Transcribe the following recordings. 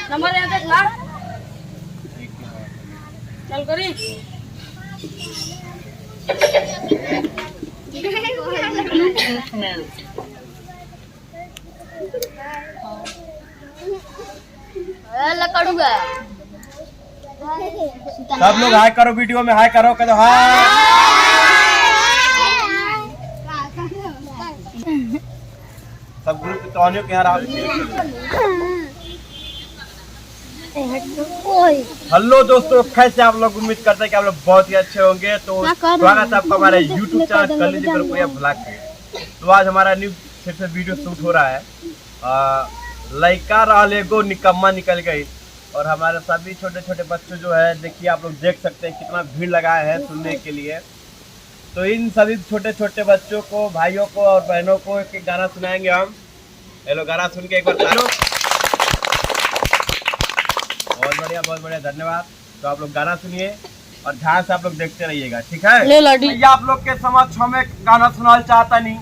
Number यहाँ देख ला चल करी लकड़ूगा सब लोग हाय करो, वीडियो में हाय करो, कह दो हाय। सब ग्रुप टॉनियो के यहाँ हेलो दोस्तों, कैसे आप लोग? उम्मीद करते हैं कि आप लोग बहुत ही अच्छे होंगे। तो स्वागत है आपका हमारे YouTube चैनल कर लीजिए गुरुकुरिया ब्लॉग पे। तो आज हमारा न्यू फिर से वीडियो शूट हो रहा है। लड़का रहले गो निकम्मा निकल गई, और हमारे सभी छोटे छोटे बच्चों जो है, देखिए आप लोग देख सकते हैं कितना भीड़ लगाए हैं सुनने के लिए। तो इन सभी छोटे छोटे बच्चों को, भाइयों को और बहनों को एक गाना सुनाएंगे हम। हेलो, गाना सुन के एक बार तालो। बहुत बढ़िया, धन्यवाद। तो आप लोग गाना सुनिए और ध्यान से आप लोग देखते रहिएगा, ठीक है? ले लाडी। ये आप लोग के समक्ष हमें गाना सुनाना चाहता नहीं।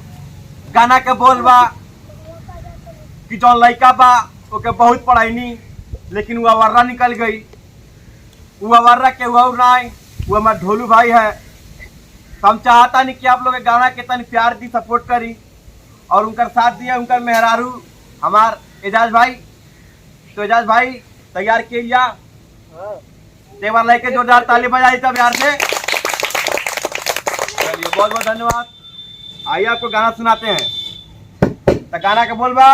गाना के बोल बा कि जो लड़का बा ओके बहुत पढ़ाई नहीं, लेकिन वो अवर्रा निकल गई। वो अवर्रा के हुआ नहीं, वो हमारा ढोलू भाई है। तो हम चाहता नहीं कि आप लोग गाना के तन प्यार दी, सपोर्ट करी और उनका साथ दिया। उनका मेहरारू हमार एजाज भाई। तो एजाज भाई तैयार किया, तेवर लेके जोरदार ताली बजाई सब यार से। चलिए, बहुत बहुत धन्यवाद। आइए आपको गाना सुनाते हैं। तो गाना का बोल बा